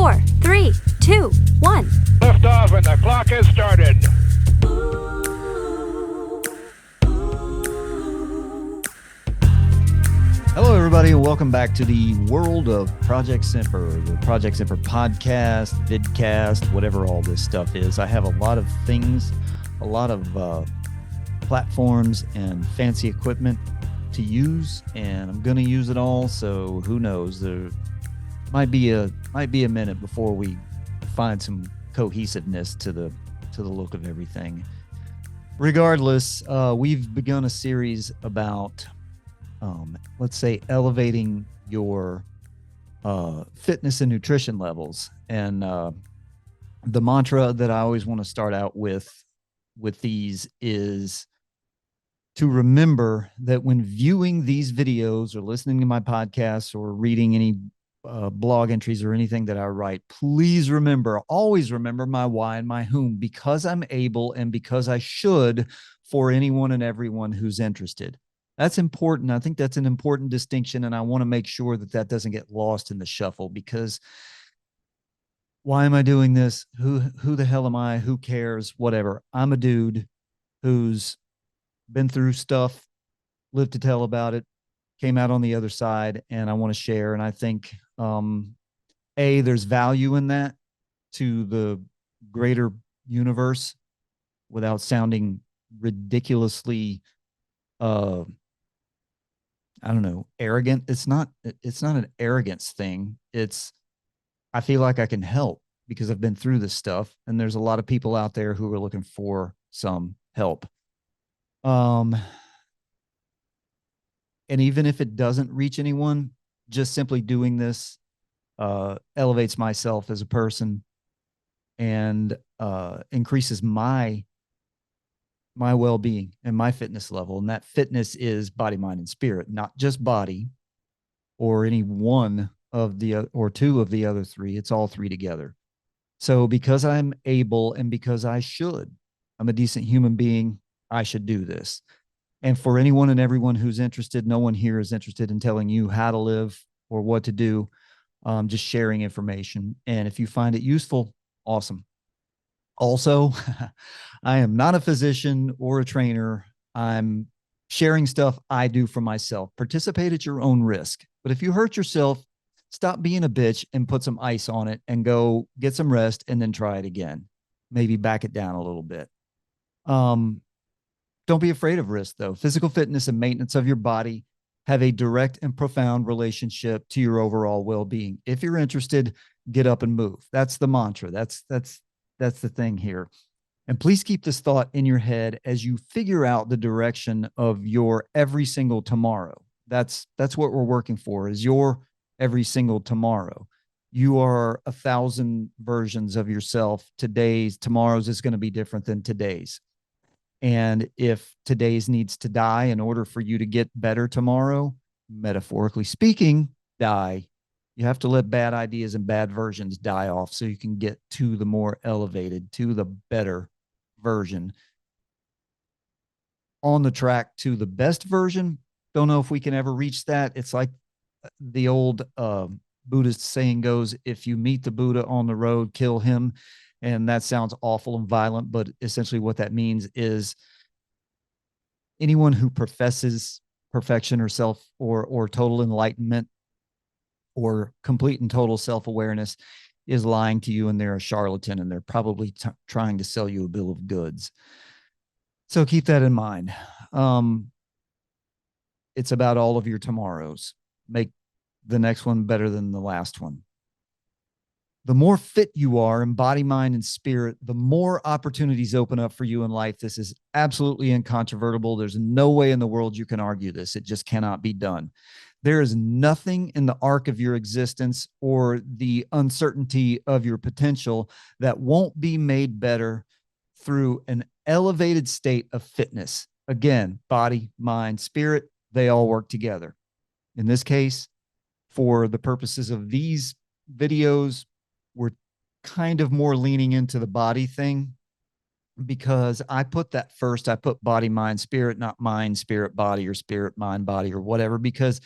4, 3, 2, 1. Liftoff and the clock has started. Hello, everybody, and welcome back to the world of Project Semper, the Project Semper podcast, vidcast, whatever all this stuff is. I have a lot of things, a lot of platforms and fancy equipment to use, and I'm going to use it all. So who knows? There might be a minute before we find some cohesiveness to the look of everything. Regardless, we've begun a series about let's say elevating your fitness and nutrition levels. And the mantra that I always want to start out with these is to remember that when viewing these videos or listening to my podcasts or reading any blog entries or anything that I write, please always remember my why and my whom, because I'm able and because I should for anyone and everyone who's interested. That's important. I think that's an important distinction, and I want to make sure that doesn't get lost in the shuffle, because why am I doing this? Who the hell am I? Who cares? Whatever. I'm a dude who's been through stuff, lived to tell about it, came out on the other side, and I want to share. And I think, there's value in that to the greater universe without sounding ridiculously arrogant. It's not an arrogance thing. I feel like I can help because I've been through this stuff, and there's a lot of people out there who are looking for some help. And even if it doesn't reach anyone, just simply doing this elevates myself as a person and increases my well-being and my fitness level. And that fitness is body, mind, and spirit, not just body or any one of the or two of the other three. It's all three together. So because I'm able and because I'm a decent human being, I should do this. And for anyone and everyone who's interested, no one here is interested in telling you how to live or what to do. Just sharing information. And if you find it useful, awesome. Also, I am not a physician or a trainer. I'm sharing stuff I do for myself. Participate at your own risk. But if you hurt yourself, stop being a bitch and put some ice on it and go get some rest and then try it again. Maybe back it down a little bit. Don't be afraid of risk, though. Physical fitness and maintenance of your body have a direct and profound relationship to your overall well-being. If you're interested, get up and move. That's the mantra. That's the thing here. And please keep this thought in your head as you figure out the direction of your every single tomorrow. That's what we're working for, is your every single tomorrow. You are 1,000 versions of yourself. Tomorrow's is going to be different than today's. And if today's needs to die in order for you to get better tomorrow, metaphorically speaking, die. You have to let bad ideas and bad versions die off so you can get to the more elevated, to the better version. On the track to the best version, don't know if we can ever reach that. It's like the old Buddhist saying goes, if you meet the Buddha on the road, kill him. And that sounds awful and violent, but essentially what that means is anyone who professes perfection or self or total enlightenment or complete and total self-awareness is lying to you, and they're a charlatan, and they're probably trying to sell you a bill of goods. So keep that in mind. It's about all of your tomorrows. Make the next one better than the last one. The more fit you are in body, mind, and spirit, the more opportunities open up for you in life. This is absolutely incontrovertible. There's no way in the world you can argue this. It just cannot be done. There is nothing in the arc of your existence or the uncertainty of your potential that won't be made better through an elevated state of fitness. Again, body, mind, spirit, they all work together. In this case, for the purposes of these videos, we're kind of more leaning into the body thing, because I put that first. I put body, mind, spirit, not mind, spirit, body, or spirit, mind, body, or whatever. Because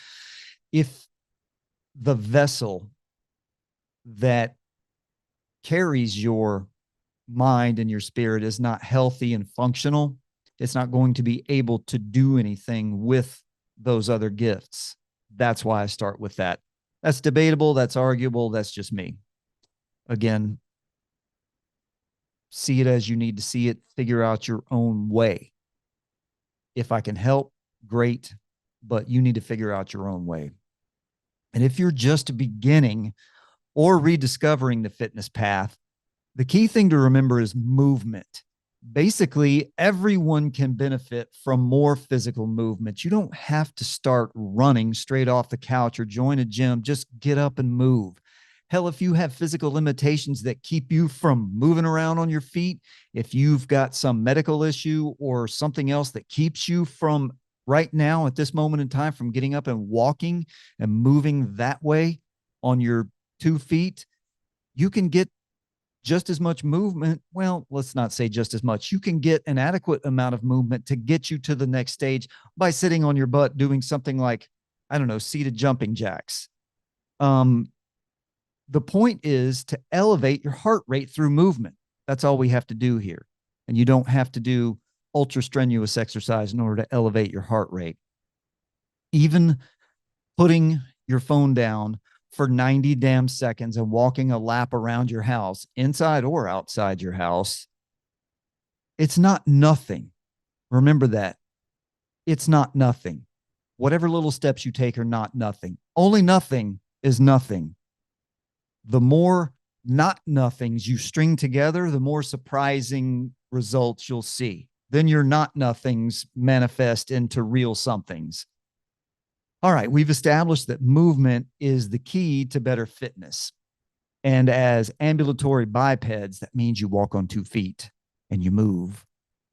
if the vessel that carries your mind and your spirit is not healthy and functional, it's not going to be able to do anything with those other gifts. That's why I start with that. That's debatable. That's arguable. That's just me. Again, see it as you need to see it. Figure out your own way. If I can help, great, but you need to figure out your own way. And if you're just beginning or rediscovering the fitness path, the key thing to remember is movement. Basically, everyone can benefit from more physical movement. You don't have to start running straight off the couch or join a gym. Just get up and move. Hell, if you have physical limitations that keep you from moving around on your feet, if you've got some medical issue or something else that keeps you from right now at this moment in time from getting up and walking and moving that way on your 2 feet, you can get just as much movement. Well, let's not say just as much. You can get an adequate amount of movement to get you to the next stage by sitting on your butt doing something like, I don't know, seated jumping jacks. The point is to elevate your heart rate through movement. That's all we have to do here. And you don't have to do ultra strenuous exercise in order to elevate your heart rate. Even putting your phone down for 90 damn seconds and walking a lap around your house, inside or outside your house, it's not nothing. Remember that. It's not nothing. Whatever little steps you take are not nothing. Only nothing is nothing. The more not nothings you string together, the more surprising results you'll see. Then your not nothings manifest into real somethings. All right, we've established that movement is the key to better fitness. And as ambulatory bipeds, that means you walk on 2 feet and you move.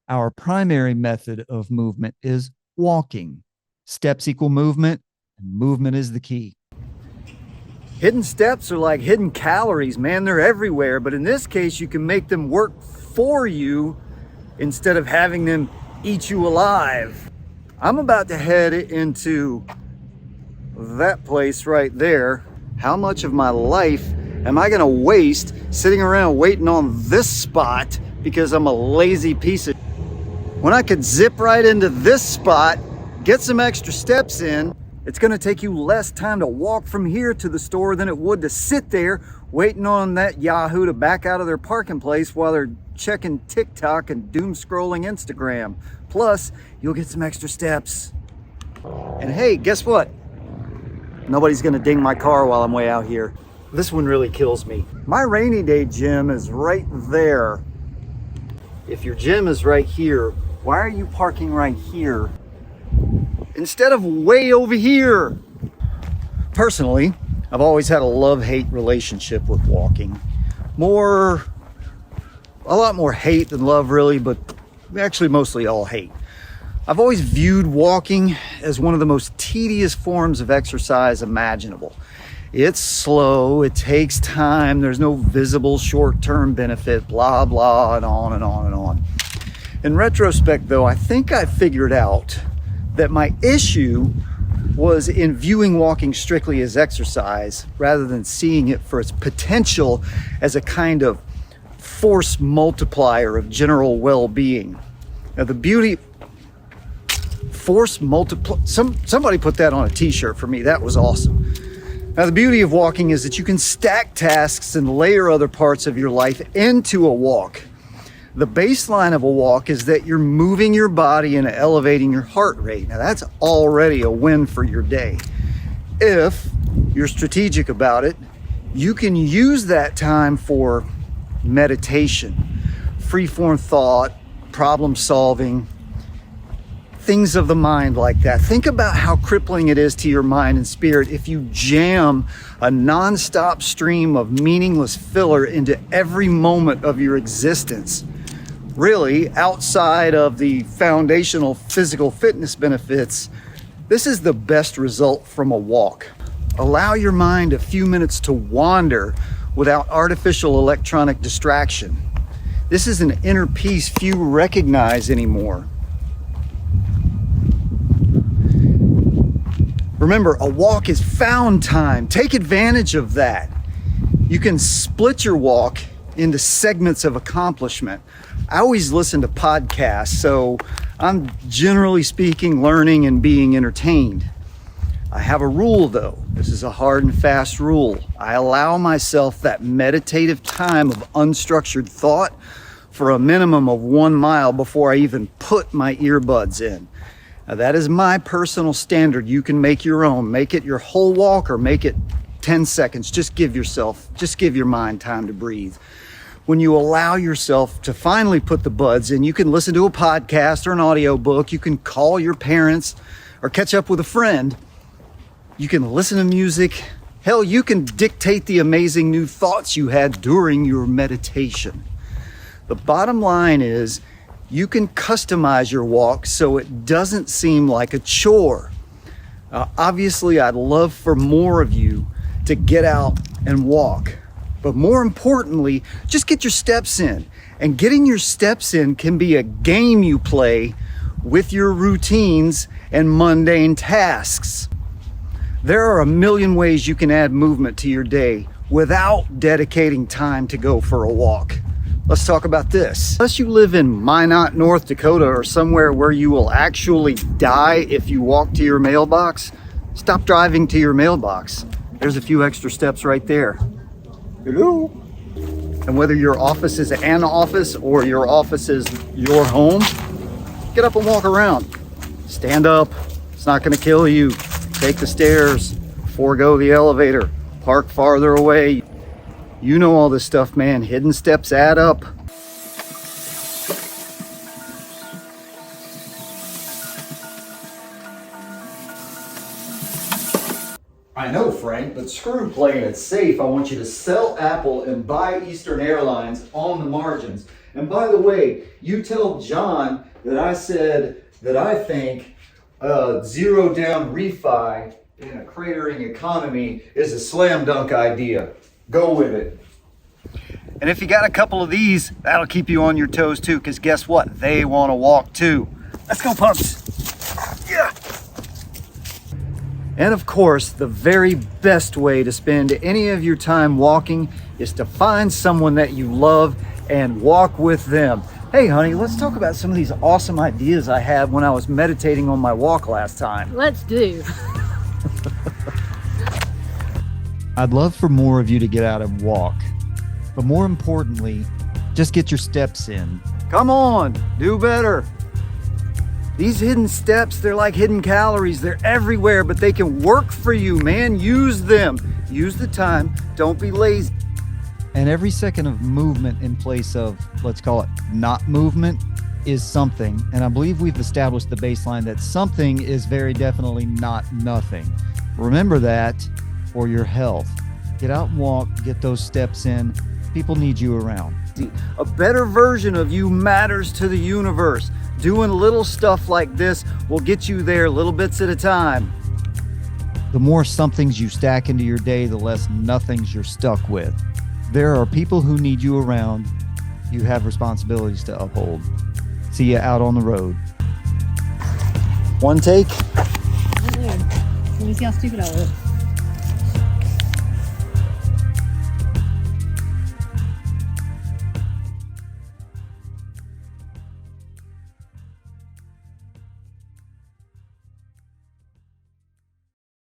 Our primary method of movement is walking. Steps equal movement, and movement is the key. Hidden steps are like hidden calories, man. They're everywhere. But in this case, you can make them work for you instead of having them eat you alive. I'm about to head into that place right there. How much of my life am I going to waste sitting around waiting on this spot because I'm a lazy piece of... When I could zip right into this spot, get some extra steps in, it's going to take you less time to walk from here to the store than it would to sit there waiting on that Yahoo to back out of their parking place while they're checking TikTok and doom scrolling Instagram. Plus, you'll get some extra steps. And hey, guess what? Nobody's going to ding my car while I'm way out here. This one really kills me. My rainy day gym is right there. If your gym is right here, why are you parking right here instead of way over here? Personally, I've always had a love-hate relationship with walking. A lot more hate than love, really, but actually mostly all hate. I've always viewed walking as one of the most tedious forms of exercise imaginable. It's slow, it takes time, there's no visible short-term benefit, blah, blah, and on and on and on. In retrospect, though, I think I figured out that my issue was in viewing walking strictly as exercise rather than seeing it for its potential as a kind of force multiplier of general well-being. Now, the beauty... Somebody put that on a t-shirt for me. That was awesome. Now, the beauty of walking is that you can stack tasks and layer other parts of your life into a walk. The baseline of a walk is that you're moving your body and elevating your heart rate. Now, that's already a win for your day. If you're strategic about it, you can use that time for meditation, free-form thought, problem solving, things of the mind like that. Think about how crippling it is to your mind and spirit if you jam a non-stop stream of meaningless filler into every moment of your existence. Really, outside of the foundational physical fitness benefits, this is the best result from a walk. Allow your mind a few minutes to wander without artificial electronic distraction. This is an inner peace few recognize anymore. Remember, a walk is found time. Take advantage of that. You can split your walk into segments of accomplishment. I always listen to podcasts, so I'm generally speaking learning and being entertained. I have a rule though. This is a hard and fast rule. I allow myself that meditative time of unstructured thought for a minimum of 1 mile before I even put my earbuds in. Now, that is my personal standard. You can make your own. Make it your whole walk or make it 10 seconds. Just give your mind time to breathe. When you allow yourself to finally put the buds in, you can listen to a podcast or an audiobook. You can call your parents or catch up with a friend. You can listen to music. Hell, you can dictate the amazing new thoughts you had during your meditation. The bottom line is you can customize your walk so it doesn't seem like a chore. Obviously, I'd love for more of you to get out and walk. But more importantly, just get your steps in. And getting your steps in can be a game you play with your routines and mundane tasks. There are a million ways you can add movement to your day without dedicating time to go for a walk. Let's talk about this. Unless you live in Minot, North Dakota, or somewhere where you will actually die if you walk to your mailbox, stop driving to your mailbox. There's a few extra steps right there. Hello? And whether your office is an office or your office is your home, get up and walk around. Stand up. It's not going to kill you. Take the stairs. Forego the elevator. Park farther away. You know all this stuff, man. Hidden steps add up. I know, Frank, but screw playing it safe. I want you to sell Apple and buy Eastern Airlines on the margins. And by the way, you tell John that I said that I think zero down refi in a cratering economy is a slam dunk idea. Go with it. And if you got a couple of these, that'll keep you on your toes too, because guess what? They want to walk too. Let's go, Pumps. Yeah. And of course, the very best way to spend any of your time walking is to find someone that you love and walk with them. Hey, honey, let's talk about some of these awesome ideas I had when I was meditating on my walk last time. Let's do. I'd love for more of you to get out and walk, but more importantly, just get your steps in. Come on, do better. These hidden steps, they're like hidden calories. They're everywhere, but they can work for you, man. Use them. Use the time. Don't be lazy. And every second of movement in place of, let's call it not movement, is something. And I believe we've established the baseline that something is very definitely not nothing. Remember that for your health. Get out and walk, get those steps in. People need you around. A better version of you matters to the universe. Doing little stuff like this will get you there little bits at a time. The more somethings you stack into your day, the less nothings you're stuck with. There are people who need you around. You have responsibilities to uphold. See you out on the road. One take. Let me see how stupid I look.